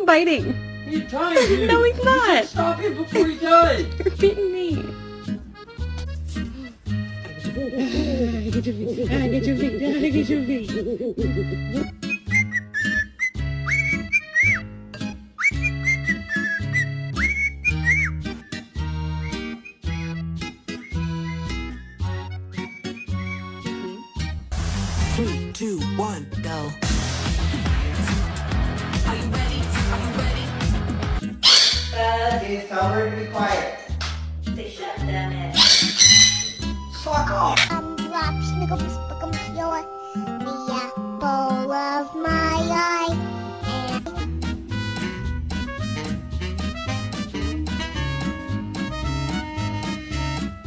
biting. He's trying to. No, he's You not. should stop him before he does. You're beating me. Three, two, one, go. Please tell her to be quiet. Say shut, damn it. Fuck off. Drops, nigga, the apple of my